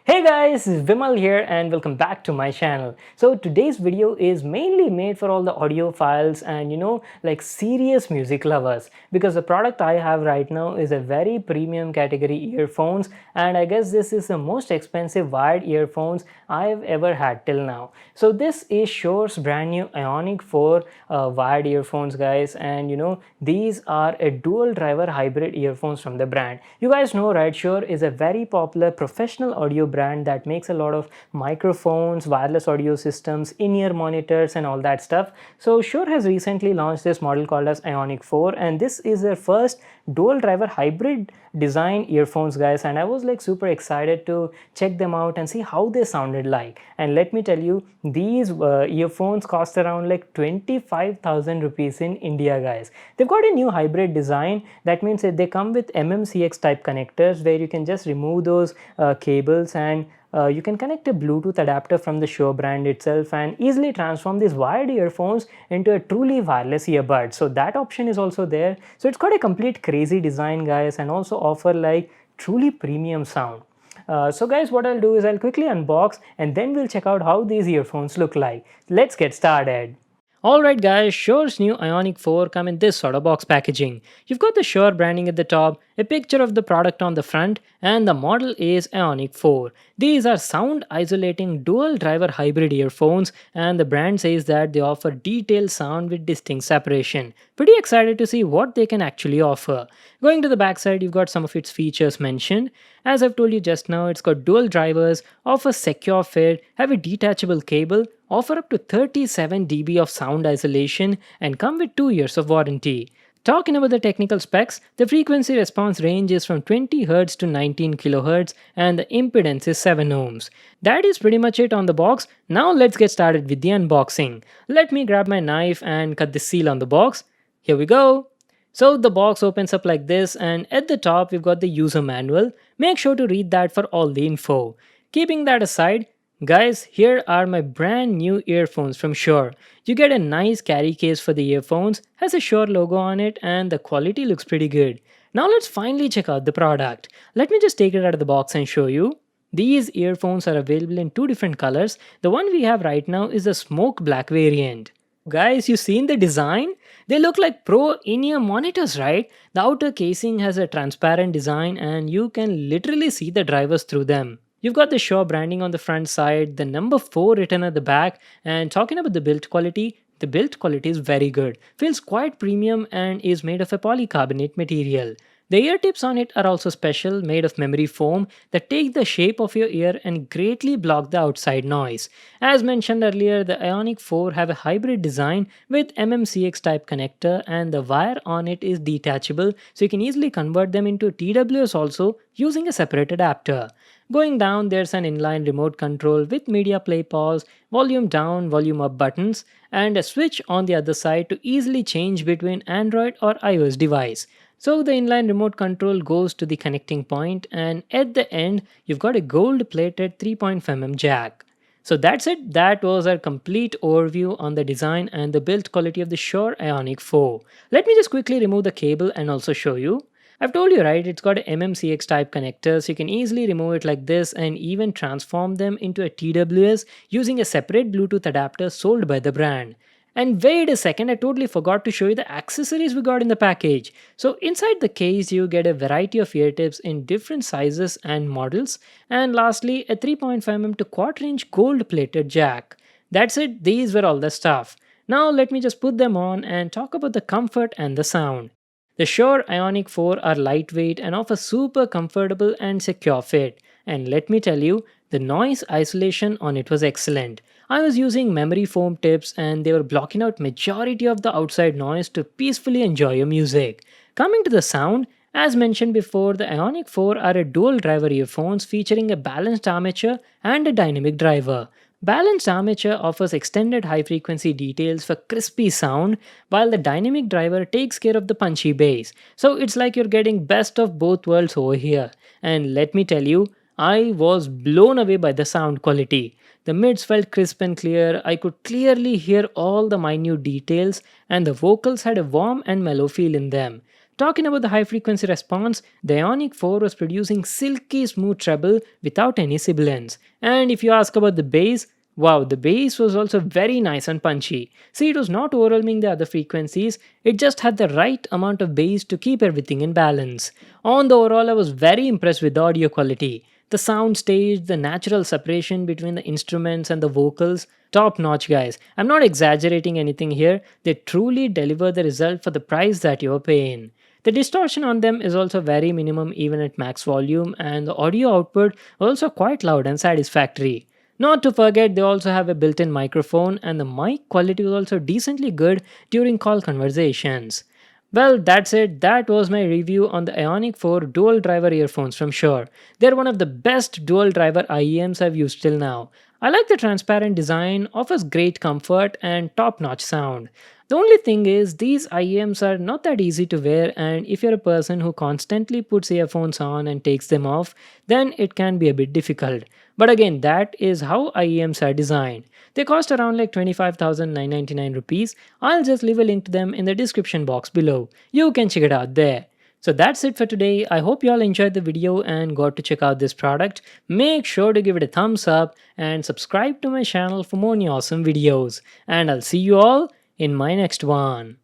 Hey guys, it's Vimal here and welcome back to my channel. So today's video is mainly made for all the audiophiles and like serious music lovers, because the product I have right now is a very premium category earphones, and I guess this is the most expensive wired earphones I've ever had till now. So this is Shure's brand new Aonic 4 wired earphones, guys, and these are a dual driver hybrid earphones from the brand. You guys know, right? Shure is a very popular professional audio brand that makes a lot of microphones, wireless audio systems, in-ear monitors and all that stuff. So Shure has recently launched this model called as Aonic 4, and this is their first dual driver hybrid design earphones, guys, and I was like super excited to check them out and see how they sounded like. And let me tell you, these earphones cost around like 25,000 rupees in India, guys. They've got a new hybrid design. That means that they come with MMCX type connectors where you can just remove those cables, and you can connect a Bluetooth adapter from the Shure brand itself and easily transform these wired earphones into a truly wireless earbud. So that option is also there. So it's got a complete crazy design, guys, and also offer like truly premium sound. So guys, what I'll do is I'll quickly unbox and then we'll check out how these earphones look like. Let's get started. Alright guys, Shure's new Aonic 4 come in this sort of box packaging. You've got the Shure branding at the top, a picture of the product on the front, and the model is Aonic 4. These are sound isolating dual driver hybrid earphones, and the brand says that they offer detailed sound with distinct separation. Pretty excited to see what they can actually offer. Going to the backside, you've got some of its features mentioned. As I've told you just now, it's got dual drivers, offers secure fit, have a detachable cable, offer up to 37 dB of sound isolation, and come with 2 years of warranty. Talking about the technical specs, the frequency response range is from 20 Hz to 19 kHz and the impedance is 7 ohms. That is pretty much it on the box. Now let's get started with the unboxing. Let me grab my knife and cut the seal on the box. Here we go. So the box opens up like this, and at the top we've got the user manual. Make sure to read that for all the info. Keeping that aside, guys, here are my brand new earphones from Shure. You get a nice carry case for the earphones, has a Shure logo on it, and the quality looks pretty good. Now let's finally check out the product. Let me just take it out of the box and show you. These earphones are available in two different colors. The one we have right now is the smoke black variant. Guys, you seen the design? They look like pro in-ear monitors, right? The outer casing has a transparent design and you can literally see the drivers through them. You've got the Shure branding on the front side, the number 4 written at the back, and talking about the build quality, the build quality is very good. Feels quite premium and is made of a polycarbonate material. The ear tips on it are also special, made of memory foam that take the shape of your ear and greatly block the outside noise. As mentioned earlier, the Aonic 4 have a hybrid design with MMCX type connector, and the wire on it is detachable, so you can easily convert them into TWS also using a separate adapter. Going down, there's an inline remote control with media play pause, volume down, volume up buttons, and a switch on the other side to easily change between Android or iOS device. So the inline remote control goes to the connecting point, and at the end you've got a gold plated 3.5mm jack. So that's it. That was our complete overview on the design and the build quality of the Shure Aonic 4. Let me just quickly remove the cable and also show you. I've told you, right, it's got a MMCX type connector, so you can easily remove it like this and even transform them into a TWS using a separate Bluetooth adapter sold by the brand. And wait a second, I totally forgot to show you the accessories we got in the package. So inside the case, you get a variety of ear tips in different sizes and models. And lastly, a 3.5mm to quarter-inch gold-plated jack. That's it, these were all the stuff. Now let me just put them on and talk about the comfort and the sound. The Shure Aonic 4 are lightweight and offer super comfortable and secure fit. And let me tell you, the noise isolation on it was excellent. I was using memory foam tips and they were blocking out majority of the outside noise to peacefully enjoy your music. Coming to the sound, as mentioned before, the Aonic 4 are a dual driver earphones featuring a balanced armature and a dynamic driver. Balanced armature offers extended high frequency details for crispy sound, while the dynamic driver takes care of the punchy bass. So it's like you're getting best of both worlds over here. And let me tell you, I was blown away by the sound quality. The mids felt crisp and clear, I could clearly hear all the minute details, and the vocals had a warm and mellow feel in them. Talking about the high frequency response, the Ionic 4 was producing silky smooth treble without any sibilance. And if you ask about the bass, wow, the bass was also very nice and punchy. See, it was not overwhelming the other frequencies, it just had the right amount of bass to keep everything in balance. On the overall, I was very impressed with the audio quality. The sound stage, the natural separation between the instruments and the vocals, top notch, guys. I'm not exaggerating anything here, they truly deliver the result for the price that you're paying. The distortion on them is also very minimum even at max volume, and the audio output also quite loud and satisfactory. Not to forget, they also have a built-in microphone and the mic quality was also decently good during call conversations. Well, that's it. That was my review on the Ionic 4 dual driver earphones from Shure. They're one of the best dual driver IEMs I've used till now. I like the transparent design, offers great comfort and top-notch sound. The only thing is, these IEMs are not that easy to wear, and if you're a person who constantly puts earphones on and takes them off, then it can be a bit difficult. But again, that is how IEMs are designed. They cost around like 25,999 rupees. I'll just leave a link to them in the description box below. You can check it out there. So that's it for today. I hope you all enjoyed the video and got to check out this product. Make sure to give it a thumbs up and subscribe to my channel for more new awesome videos. And I'll see you all in my next one.